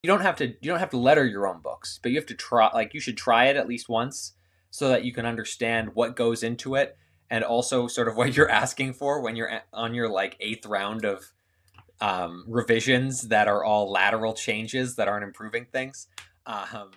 you don't have to letter your own books, but you have to try, like you should try it at least once so that you can understand what goes into it, and also sort of what you're asking for when you're on your like eighth round of revisions that are all lateral changes that aren't improving things. Um,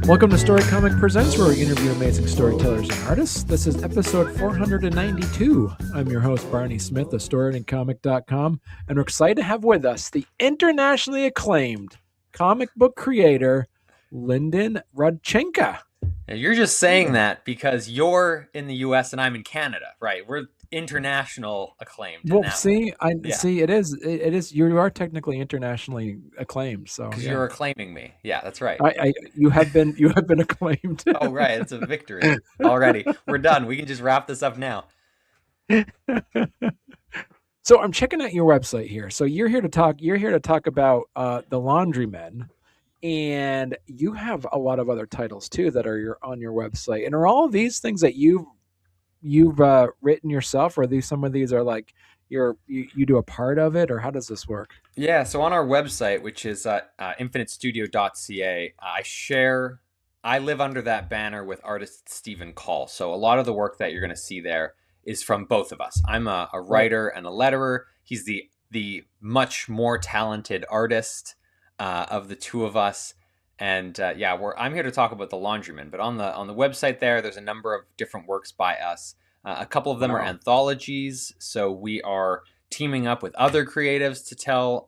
Welcome to Storycomic Presents, where we interview amazing storytellers and artists. This is episode 492. I'm your host, Barney Smith of Storycomic.com, and we're excited to have with us the internationally acclaimed comic book creator, Lyndon Radchenka. You're just saying that because you're in the U.S. and I'm in Canada, right? We're international acclaimed. Well, see, it is. You are technically internationally acclaimed, so because you're acclaiming me. Yeah, that's right. You have been acclaimed. Oh, right, it's a victory already. We're done. We can just wrap this up now. So I'm checking out your website here. So you're here to talk about the Laundrymen. And you have a lot of other titles too that are on your website. And are all of these things that you've written yourself, or are some of these are like you do a part of it, or how does this work? Yeah, so on our website, which is infinitestudio.ca, I live under that banner with artist Stephen Call. So a lot of the work that you're going to see there is from both of us. I'm a writer and a letterer. He's the much more talented artist of the two of us. And I'm here to talk about the Laundrymen. But on the website there's a number of different works by us. A couple of them are anthologies, so we are teaming up with other creatives to tell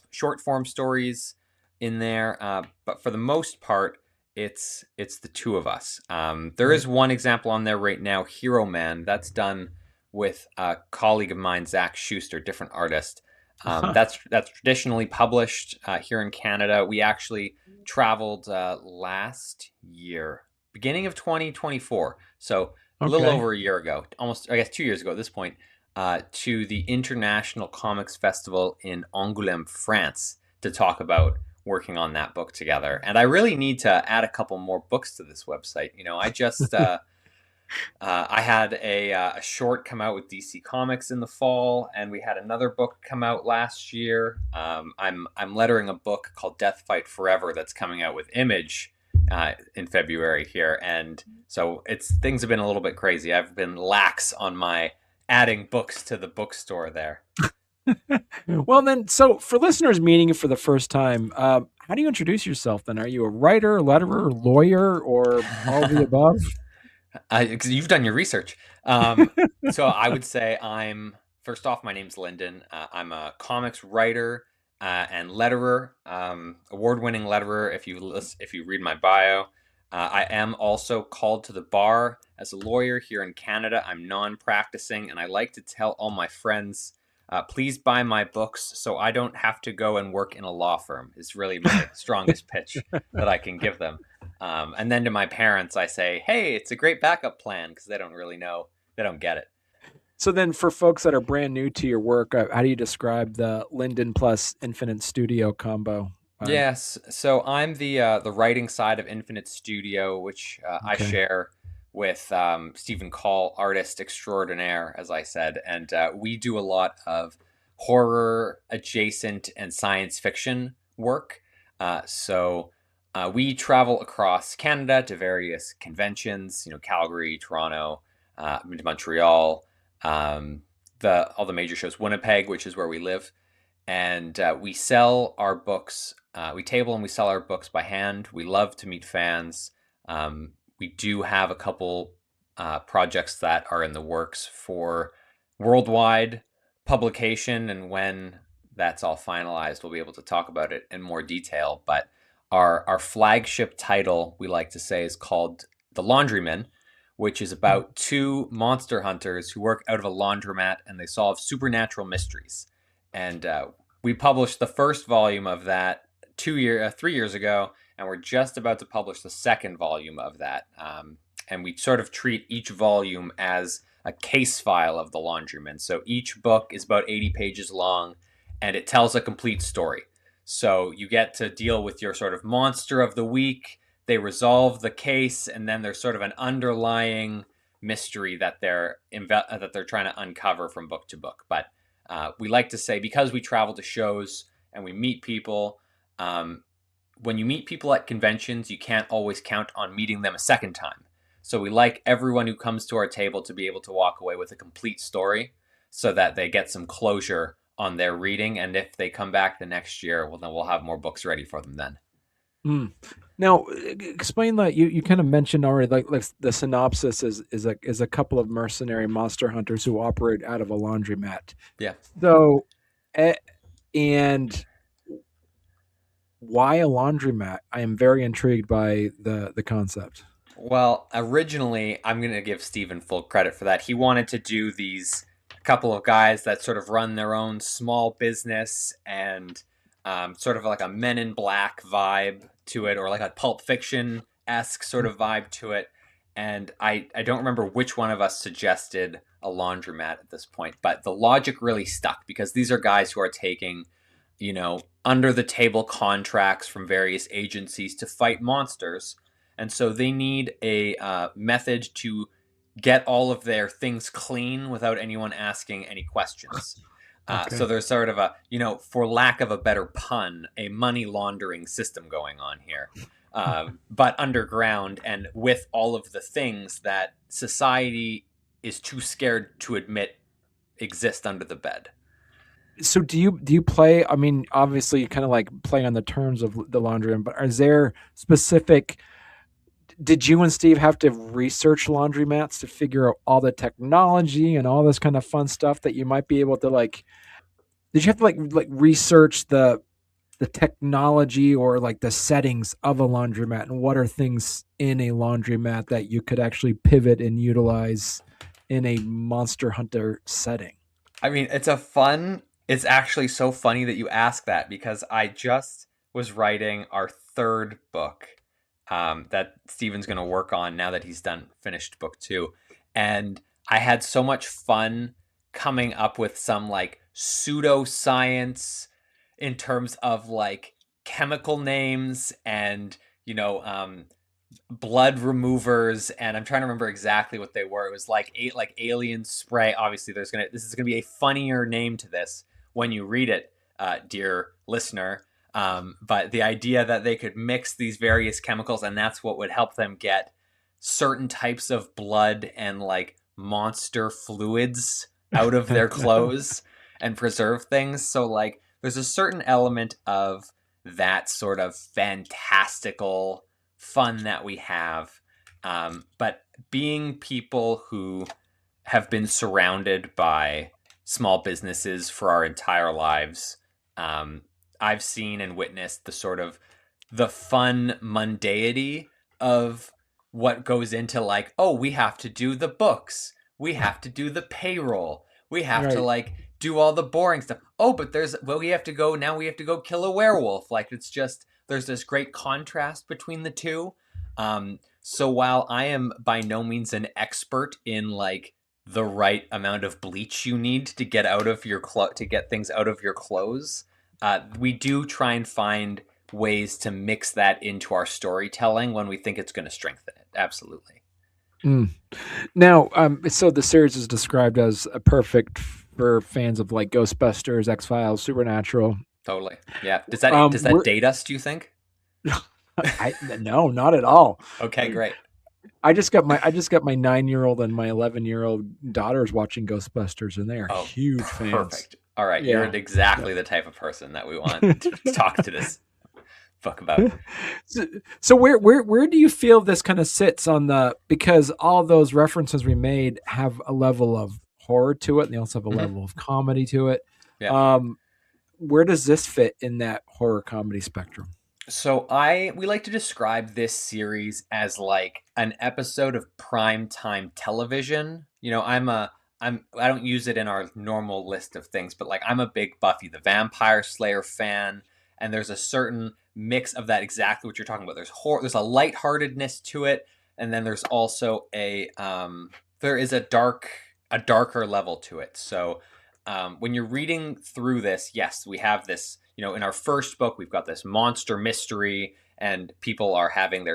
short form stories in there. But for the most part, it's the two of us. There is one example on there right now, Hero Man. That's done with a colleague of mine, Zach Schuster, different artist. That's traditionally published here in Canada. We actually traveled last year, beginning of 2024, so a little over a year ago, almost, I guess, 2 years ago at this point, to the International Comics Festival in Angoulême, France, to talk about working on that book together. And I really need to add a couple more books to this website. You know, I just I had a short come out with DC Comics in the fall, and we had another book come out last year. I'm lettering a book called Death Fight Forever that's coming out with Image in February here, and so things have been a little bit crazy. I've been lax on my adding books to the bookstore there. Well, then, so for listeners meeting you for the first time, how do you introduce yourself? Then, are you a writer, letterer, lawyer, or all of the above? You've done your research. So I would say first off, my name's Lyndon. I'm a comics writer and letterer, award-winning letterer. If you read my bio, I am also called to the bar as a lawyer here in Canada. I'm non-practicing, and I like to tell all my friends, please buy my books so I don't have to go and work in a law firm. Is really my strongest pitch that I can give them. And then to my parents, I say, hey, it's a great backup plan, because they don't really know. They don't get it. So then for folks that are brand new to your work, how do you describe the Lyndon plus Infinite Studio combo? Yes. So I'm the writing side of Infinite Studio, which I share with Stephen Call, artist extraordinaire, as I said. And we do a lot of horror adjacent and science fiction work. We travel across Canada to various conventions, Calgary, Toronto, to Montreal, all the major shows, Winnipeg, which is where we live. And we sell our books. We table and we sell our books by hand. We love to meet fans. We do have a couple projects that are in the works for worldwide publication. And when that's all finalized, we'll be able to talk about it in more detail. But our flagship title, we like to say, is called The Laundrymen, which is about two monster hunters who work out of a laundromat and they solve supernatural mysteries. And we published the first volume of that 3 years ago, and we're just about to publish the second volume of that. And we sort of treat each volume as a case file of the Laundrymen. So each book is about 80 pages long, and it tells a complete story. So you get to deal with your sort of monster of the week. They resolve the case, and then there's sort of an underlying mystery that they're trying to uncover from book to book. But we like to say, because we travel to shows and we meet people, when you meet people at conventions, you can't always count on meeting them a second time. So we like everyone who comes to our table to be able to walk away with a complete story so that they get some closure on their reading. And if they come back the next year, well, then we'll have more books ready for them then. Now, explain that. You kind of mentioned already, like the synopsis is a couple of mercenary monster hunters who operate out of a laundromat. Yeah. So, and why a laundromat? I am very intrigued by the concept. Well, originally, I'm going to give Stephen full credit for that. He wanted to do these couple of guys that sort of run their own small business and sort of like a Men in Black vibe to it, or like a Pulp Fiction-esque sort of vibe to it. And I don't remember which one of us suggested a laundromat at this point, but the logic really stuck because these are guys who are taking, under the table contracts from various agencies to fight monsters. And so they need a method to get all of their things clean without anyone asking any questions. Okay. So there's sort of a, for lack of a better pun, a money laundering system going on here. But underground and with all of the things that society is too scared to admit exist under the bed. So do you play, I mean, obviously you kind of like play on the terms of the Laundrymen, but is there specific, did you and Steve have to research laundromats to figure out all the technology and all this kind of fun stuff that you might be able to did you have to research the technology or like the settings of a laundromat, and what are things in a laundromat that you could actually pivot and utilize in a monster hunter setting? I mean, it's actually so funny that you ask that, because I just was writing our third book that Steven's going to work on now that he's finished book 2. And I had so much fun coming up with some pseudoscience in terms of chemical names and, blood removers. And I'm trying to remember exactly what they were. It was like alien spray. Obviously this is going to be a funnier name to this when you read it, dear listener. But the idea that they could mix these various chemicals, and that's what would help them get certain types of blood and monster fluids out of their clothes and preserve things. So there's a certain element of that sort of fantastical fun that we have. But being people who have been surrounded by small businesses for our entire lives, I've seen and witnessed the fun mundanity of what goes into we have to do the books, we have to do the payroll, we have to do all the boring stuff. Oh, but we have to go kill a werewolf. It's just, there's this great contrast between the two. So while I am by no means an expert in the right amount of bleach you need to get out of your to get things out of your clothes, we do try and find ways to mix that into our storytelling when we think it's going to strengthen it. Absolutely. Now, so the series is described as a perfect for fans of Ghostbusters, X-Files, Supernatural. Totally. Yeah. Does that date us, do you think? No, not at all. Okay, great. I just got my 9-year-old and my 11-year-old daughters watching Ghostbusters, and they are huge fans. Perfect. All right, yeah. You're exactly the type of person that we want to talk to this book about. So where do you feel this kind of sits on because all those references we made have a level of horror to it, and they also have a level of comedy to it. Yeah. Where does this fit in that horror comedy spectrum? So we like to describe this series as an episode of primetime television. I don't use it in our normal list of things, but I'm a big Buffy the Vampire Slayer fan, and there's a certain mix of that, exactly what you're talking about. There's a lightheartedness to it, and then there's also there is a dark a darker level to it. So when you're reading through this, yes, we have this, in our first book, we've got this monster mystery, and people are having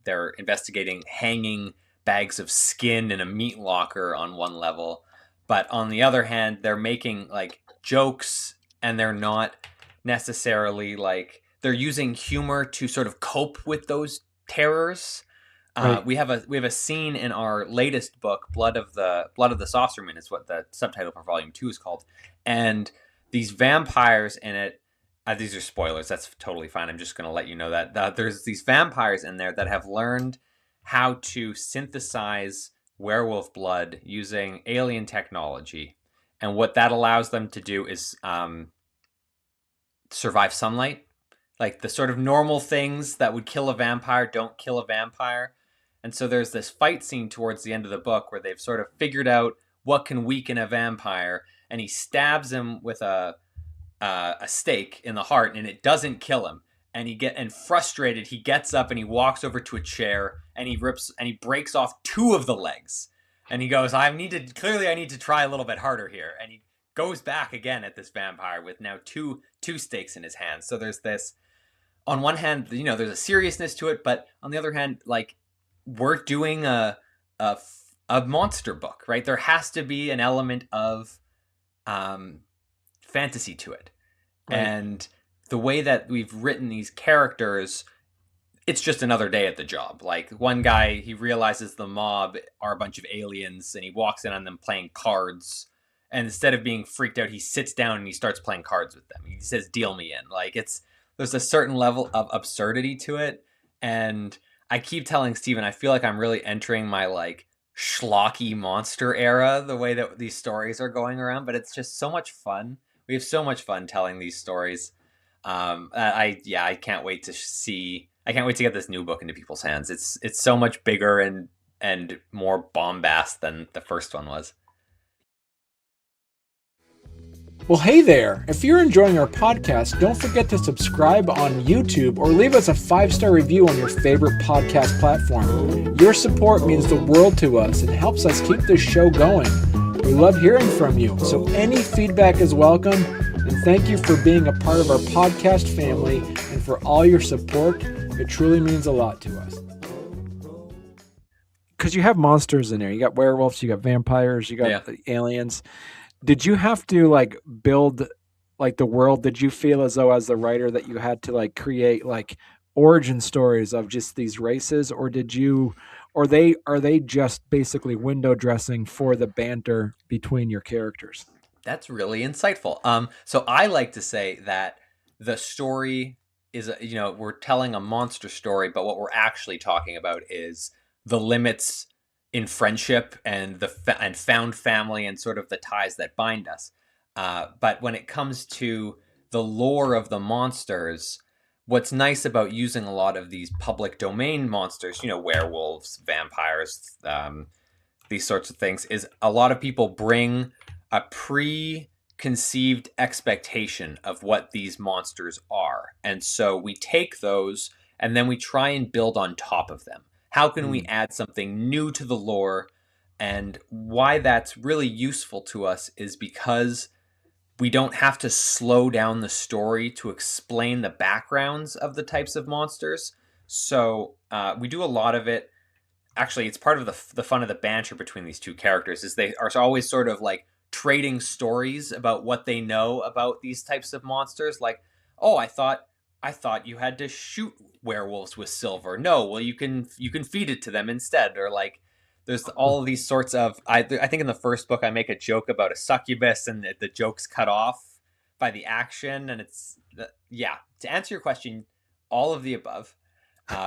they're investigating hanging bags of skin in a meat locker on one level. But on the other hand, they're making like jokes, and they're not necessarily they're using humor to sort of cope with those terrors. Right. We have a scene in our latest book, Blood of the Saucerman is what the subtitle for Volume 2 is called, and these vampires in it. These are spoilers. That's totally fine. I'm just going to let you know that there's these vampires in there that have learned how to synthesize werewolf blood using alien technology, and what that allows them to do is survive sunlight. Like the sort of normal things that would kill a vampire don't kill a vampire. And so there's this fight scene towards the end of the book where they've sort of figured out what can weaken a vampire, and he stabs him with a stake in the heart, and it doesn't kill him. And frustrated, he gets up and he walks over to a chair, and he breaks off two of the legs. And he goes, I need to try a little bit harder here. And he goes back again at this vampire with now two stakes in his hands. So there's this, on one hand, there's a seriousness to it, but on the other hand, like, we're doing a monster book, right? There has to be an element of fantasy to it. Right. And the way that we've written these characters, it's just another day at the job. Like, one guy, he realizes the mob are a bunch of aliens, and he walks in on them playing cards. And instead of being freaked out, he sits down and he starts playing cards with them. He says, "Deal me in." Like, there's a certain level of absurdity to it. And I keep telling Steven, I feel like I'm really entering my like schlocky monster era, the way that these stories are going around, but it's just so much fun. We have so much fun telling these stories. I can't wait to get this new book into people's hands. It's so much bigger and more bombast than the first one was. Well, hey there. If you're enjoying our podcast, don't forget to subscribe on YouTube or leave us a 5-star review on your favorite podcast platform. Your support means the world to us and helps us keep this show going. We love hearing from you, so any feedback is welcome. And thank you for being a part of our podcast family and for all your support. It truly means a lot to us. Because you have monsters in there. You got werewolves, you got vampires, you got aliens. Did you have to like build like the world? Did you feel as though as the writer that you had to like create like origin stories of just these races, or are they just basically window dressing for the banter between your characters? That's really insightful. So I like to say that the story is, we're telling a monster story, but what we're actually talking about is the limits in friendship and and found family and sort of the ties that bind us. But when it comes to the lore of the monsters, what's nice about using a lot of these public domain monsters, werewolves, vampires, these sorts of things, is a lot of people bring a preconceived expectation of what these monsters are. And so we take those and then we try and build on top of them. How can we add something new to the lore? And why that's really useful to us is because we don't have to slow down the story to explain the backgrounds of the types of monsters. So we do a lot of it. Actually, it's part of the fun of the banter between these two characters is they are always sort of like trading stories about what they know about these types of monsters. Like, oh, I thought you had to shoot werewolves with silver. No, well, you can feed it to them instead. Or like, there's all of these sorts of. I think in the first book I make a joke about a succubus, and the joke's cut off by the action. And it's To answer your question, all of the above.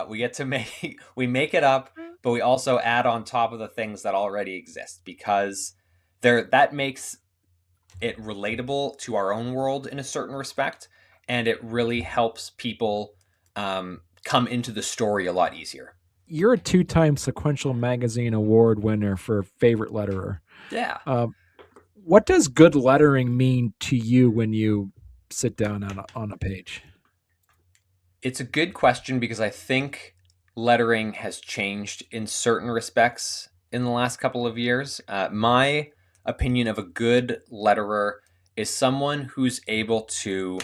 We get to make it up, but we also add on top of the things that already exist because that makes it relatable to our own world in a certain respect. And it really helps people come into the story a lot easier. You're a 2-time Sequential magazine award winner for favorite letterer. Yeah. What does good lettering mean to you when you sit down on a page? It's a good question because I think lettering has changed in certain respects in the last couple of years. My opinion of a good letterer is someone who's able to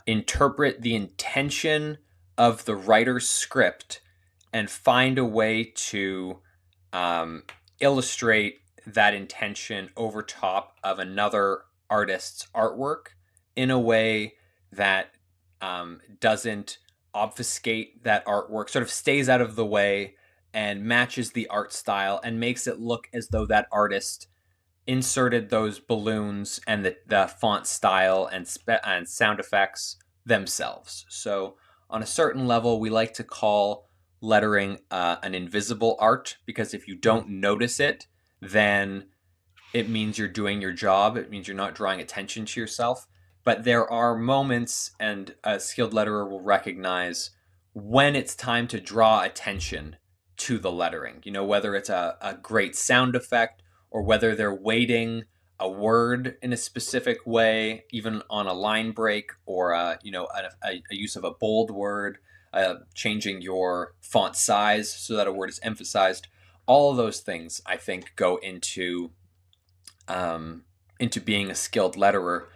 interpret the intention of the writer's script and find a way to illustrate that intention over top of another artist's artwork in a way that doesn't obfuscate that artwork, sort of stays out of the way and matches the art style and makes it look as though that artist inserted those balloons and the font style and sound effects themselves. So on a certain level, we like to call lettering an invisible art, because if you don't notice it, then it means you're doing your job. It means you're not drawing attention to yourself. But there are moments, and a skilled letterer will recognize when it's time to draw attention to the lettering. You know, whether it's a great sound effect or whether they're weighting a word in a specific way, even on a line break, or a use of a bold word, changing your font size so that a word is emphasized. All of those things, I think, go into being a skilled letterer.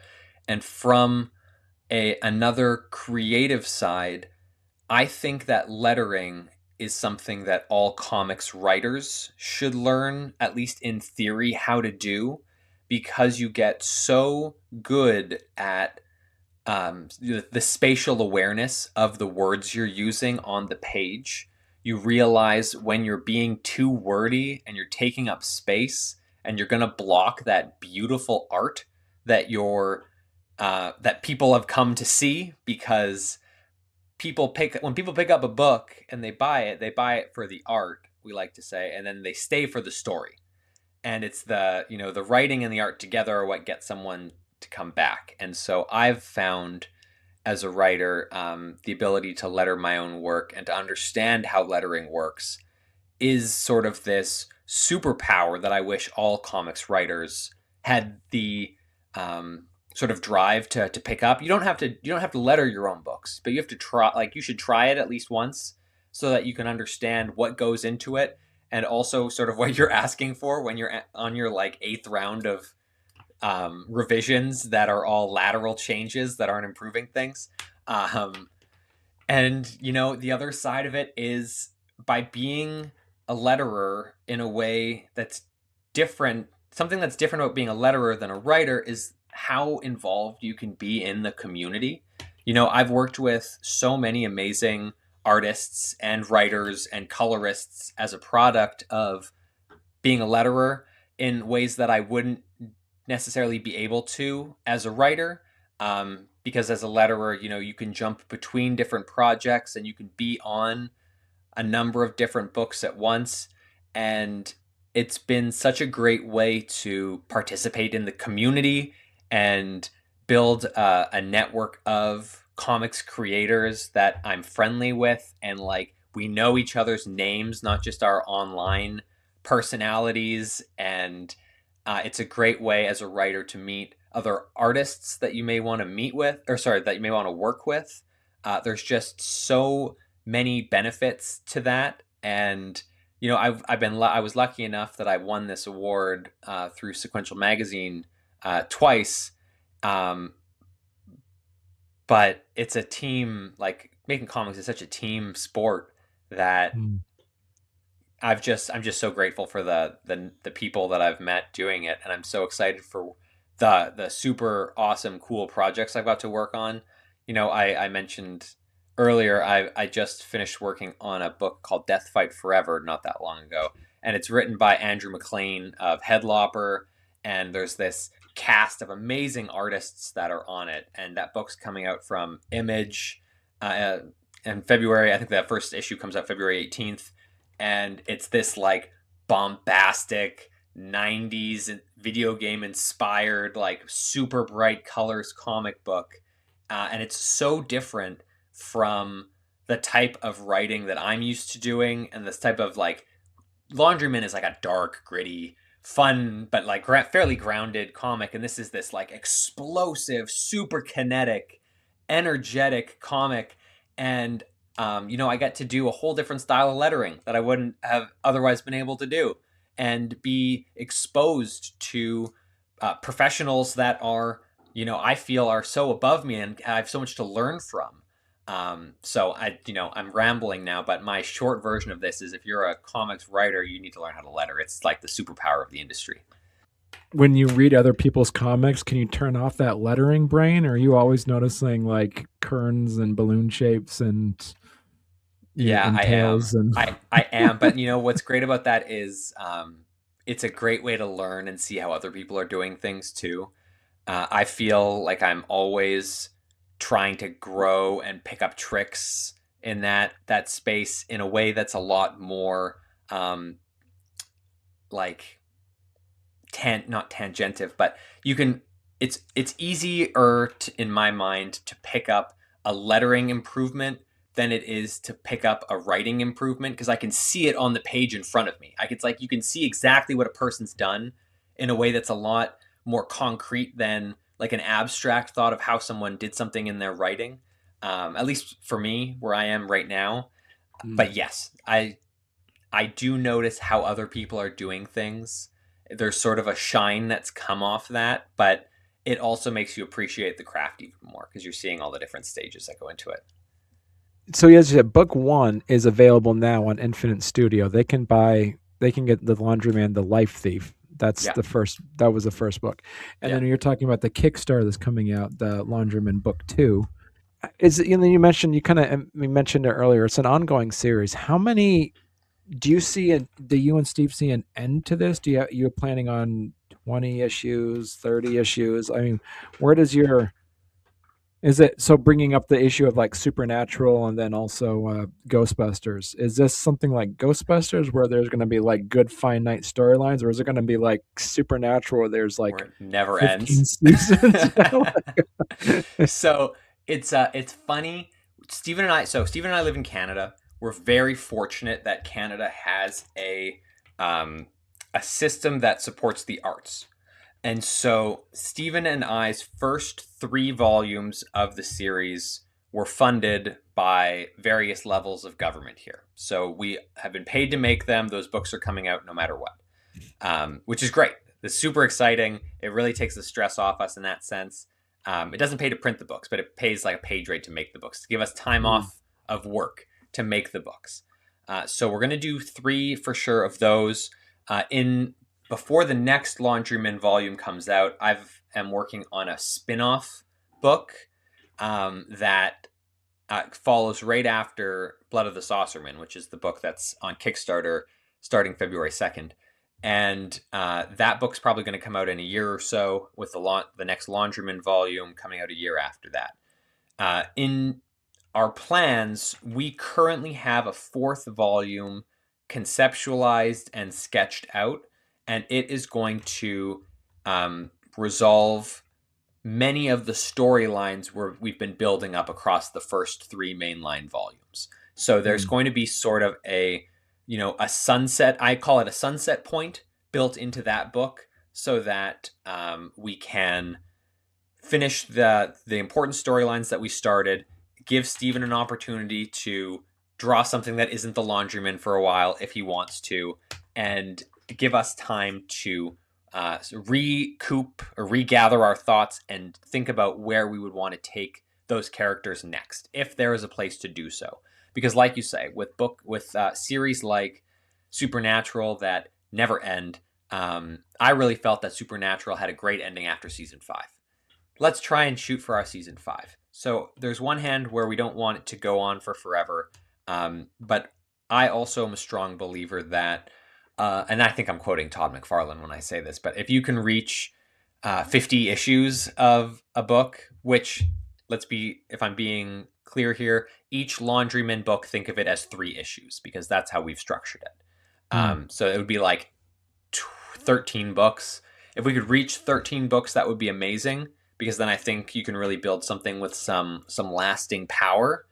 And from another creative side, I think that lettering is something that all comics writers should learn, at least in theory, how to do, because you get so good at the spatial awareness of the words you're using on the page. You realize when you're being too wordy and you're taking up space, and you're going to block that beautiful art that that people have come to see, because when people pick up a book and they buy it for the art, we like to say, and then they stay for the story. And it's the writing and the art together are what gets someone to come back. And so I've found, as a writer, the ability to letter my own work and to understand how lettering works is sort of this superpower that I wish all comics writers had the sort of drive to pick up. You don't have to letter your own books, but you have to try. Like, you should try it at least once so that you can understand what goes into it, and also sort of what you're asking for when you're on your like 8th round of revisions that are all lateral changes that aren't improving things. And the other side of it is, by being a letterer in a way that's different, something that's different about being a letterer than a writer is how involved you can be in the community. I've worked with so many amazing artists and writers and colorists as a product of being a letterer in ways that I wouldn't necessarily be able to as a writer. Because as a letterer, you can jump between different projects and you can be on a number of different books at once. And it's been such a great way to participate in the community and build a network of comics creators that I'm friendly with. And like, we know each other's names, not just our online personalities. And it's a great way as a writer to meet other artists that you may want to that you may want to work with. There's just so many benefits to that. And I was lucky enough that I won this award through Sequential magazine twice. But it's a team, like, making comics is such a team sport that I'm just so grateful for the people that I've met doing it, and I'm so excited for the super awesome, cool projects I've got to work on. I mentioned earlier, I just finished working on a book called Death Fight Forever not that long ago, and it's written by Andrew McLean of Headlopper, and there's this cast of amazing artists that are on it, and that book's coming out from Image in February. I think that first issue comes out February 18th, and it's this like bombastic 90s video game inspired, like, super bright colors comic book, and it's so different from the type of writing that I'm used to doing. And this type of, like, Laundrymen is like a dark, gritty, fun, but like fairly grounded comic, and this is this like explosive, super kinetic, energetic comic. And I get to do a whole different style of lettering that I wouldn't have otherwise been able to do. and be exposed to professionals that are, I feel are so above me and I have so much to learn from. So I'm rambling now, but my short version of this is if you're a comics writer, you need to learn how to letter. It's like the superpower of the industry. When you read other people's comics, can you turn off that lettering brain? Or are you always noticing like kerns and balloon shapes and Yeah, and I am. tails and I am. But what's great about that is it's a great way to learn and see how other people are doing things too. I feel like I'm always trying to grow and pick up tricks in that space in a way that's a lot more like not tangentive, but you can. It's easier in my mind to pick up a lettering improvement than it is to pick up a writing improvement because I can see it on the page in front of me. It's like you can see exactly what a person's done in a way that's a lot more concrete than like an abstract thought of how someone did something in their writing. At least for me, where I am right now. But yes, I do notice how other people are doing things. There's sort of a shine that's come off that, but it also makes you appreciate the craft even more because you're seeing all the different stages that go into it. So as you said, book 1 is available now on Infinite Studio. They can get the Laundryman, the Life Thief. That was the first book. And then you're talking about the Kickstarter that's coming out, the Laundryman book 2. You mentioned it earlier. It's an ongoing series. How many do you and Steve see an end to this? You're planning on 20 issues, 30 issues? I mean, is it so bringing up the issue of like Supernatural and then also Ghostbusters? Is this something like Ghostbusters where there's going to be like good finite storylines, or is it going to be like Supernatural where there's like where it never 15 ends? seasons? So it's funny. Stephen and I live in Canada. We're very fortunate that Canada has a system that supports the arts. And so Stephen and I's first 3 volumes of the series were funded by various levels of government here. So we have been paid to make them. Those books are coming out no matter what, which is great. It's super exciting. It really takes the stress off us in that sense. It doesn't pay to print the books, but it pays like a page rate to make the books, to give us time off of work to make the books. So we're going to do 3 for sure of those. Before the next Laundryman volume comes out, am working on a spin-off book that follows right after Blood of the Saucerman, which is the book that's on Kickstarter starting February 2nd. And that book's probably going to come out in a year or so, with the next Laundryman volume coming out a year after that. In our plans, we currently have a 4th volume conceptualized and sketched out, and it is going to resolve many of the storylines where we've been building up across the first 3 mainline volumes. So there's going to be sort of a sunset, I call it a sunset point, built into that book so that we can finish the important storylines that we started, give Stephen an opportunity to draw something that isn't the Laundryman for a while if he wants to, and give us time to recoup or regather our thoughts and think about where we would want to take those characters next, if there is a place to do so. Because like you say, with series like Supernatural that never end, I really felt that Supernatural had a great ending after season 5. Let's try and shoot for our season 5. So there's one hand where we don't want it to go on for forever, but I also am a strong believer that and I think I'm quoting Todd McFarlane when I say this, but if you can reach 50 issues of a book, which, if I'm being clear here, each Laundryman book, think of it as 3 issues, because that's how we've structured it. So it would be like 13 books. If we could reach 13 books, that would be amazing, because then I think you can really build something with some lasting power.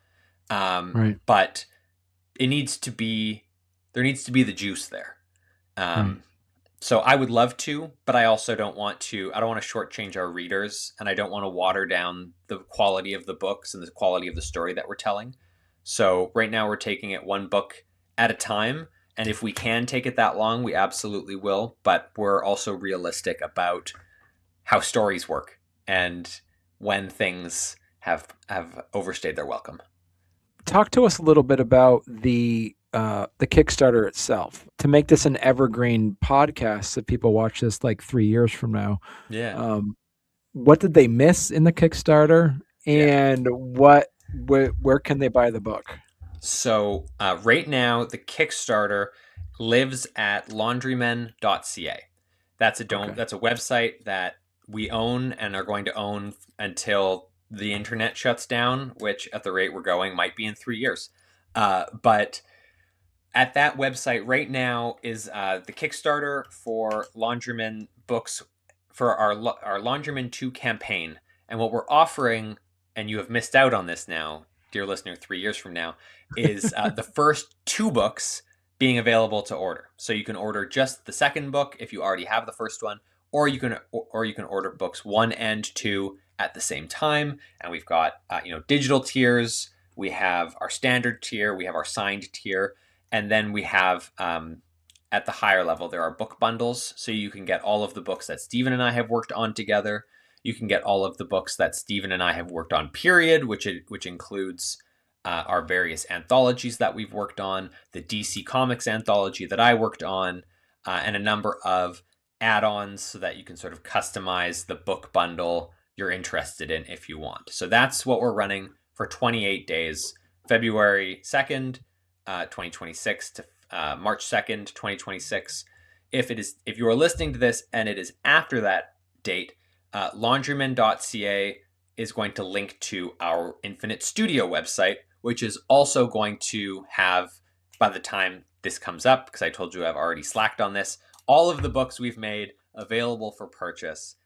Right. But there needs to be the juice there. So I would love to, but I also don't want to shortchange our readers, and I don't want to water down the quality of the books and the quality of the story that we're telling. So right now we're taking it 1 book at a time, And if we can take it that long, we absolutely will. But we're also realistic about how stories work and when things have overstayed their welcome. Talk to us a little bit about the Kickstarter itself to make this an evergreen podcast that people watch this like 3 years from now. Yeah. What did they miss in the Kickstarter, and where can they buy the book? So right now, the Kickstarter lives at laundrymen.ca. That's a website that we own and are going to own until the internet shuts down, which at the rate we're going might be in 3 years. But at that website right now is the Kickstarter for Laundrymen books for our Laundrymen 2 campaign. And what we're offering, and you have missed out on this now, dear listener, 3 years from now, is the first 2 books being available to order. So you can order just the second book if you already have the first one, or you can order books 1 and 2 at the same time. And we've got digital tiers. We have our standard tier. We have our signed tier, and then we have at the higher level there are book bundles. So you can get all of the books that Stephen and I have worked on together. You can get all of the books that Stephen and I have worked on, period, which includes our various anthologies that we've worked on, the DC Comics anthology that I worked on, and a number of add-ons so that you can sort of customize the book bundle you're interested in if you want. So that's what we're running for 28 days, February 2nd, 2026 to March 2nd, 2026. If you are listening to this and it is after that date, laundrymen.ca is going to link to our Infinite Studio website, which is also going to have, by the time this comes up, because I told you I've already slacked on this, all of the books we've made available for purchase,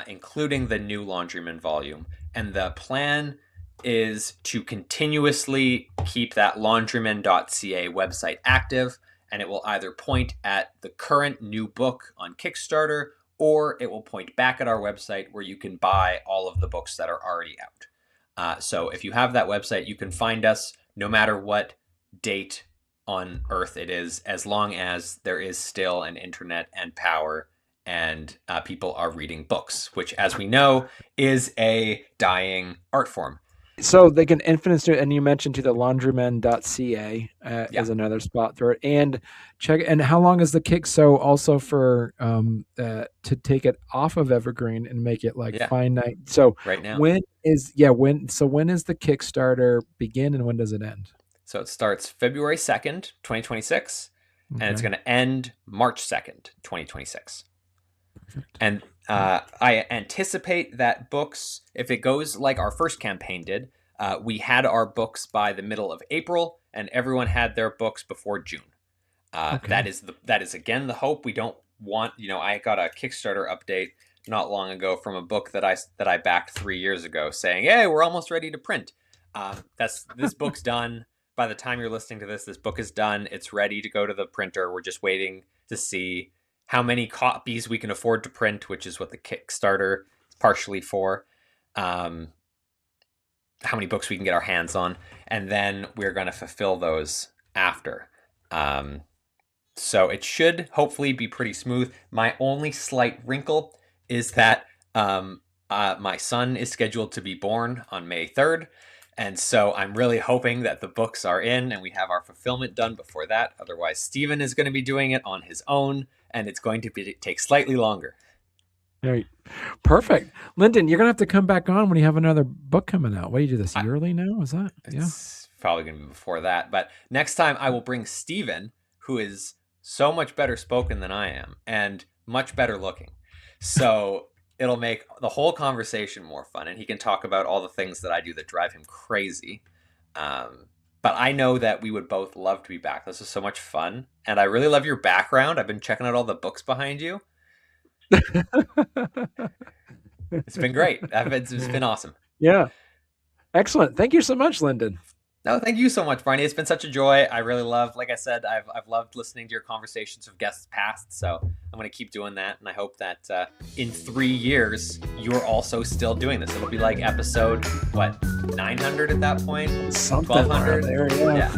including the new Laundrymen volume. And the plan is to continuously keep that laundrymen.ca website active, and it will either point at the current new book on Kickstarter, or it will point back at our website where you can buy all of the books that are already out. So if you have that website, you can find us no matter what date on Earth it is, as long as there is still an internet and power and people are reading books, which, as we know, is a dying art form. So they can Infinite Studio, and you mentioned to the laundrymen.ca as another spot for it. And check. And how long is the kick? So also for to take it off of Evergreen and make it like finite. So right now, when is the Kickstarter begin and when does it end? So it starts February 2nd, 2026, and it's going to end March 2nd, 2026. Perfect. And I anticipate that books, if it goes like our first campaign did, we had our books by the middle of April, and everyone had their books before June. That is again the hope. We don't want, I got a Kickstarter update not long ago from a book that I backed 3 years ago, saying, "Hey, we're almost ready to print." This book's done. By the time you're listening to this book is done. It's ready to go to the printer. We're just waiting to see how many copies we can afford to print, which is what the Kickstarter is partially for. How many books we can get our hands on. And then we're going to fulfill those after. So it should hopefully be pretty smooth. My only slight wrinkle is that my son is scheduled to be born on May 3rd. And so I'm really hoping that the books are in and we have our fulfillment done before that. Otherwise, Stephen is going to be doing it on his own, and it's going to take slightly longer. Right. Perfect. Lyndon, you're going to have to come back on when you have another book coming out. What do you do this yearly now? Is that? It's probably going to be before that. But next time I will bring Stephen, who is so much better spoken than I am and much better looking. So it'll make the whole conversation more fun, and he can talk about all the things that I do that drive him crazy. But I know that we would both love to be back. This is so much fun, and I really love your background. I've been checking out all the books behind you. It's been great. It's been awesome. Yeah. Excellent. Thank you so much, Lyndon. No, thank you so much, Barney. It's been such a joy. I really love, like I said, I've loved listening to your conversations with guests past. So I'm going to keep doing that. And I hope that in 3 years, you're also still doing this. It'll be like episode, 900 at that point? Something 1200? there, yeah.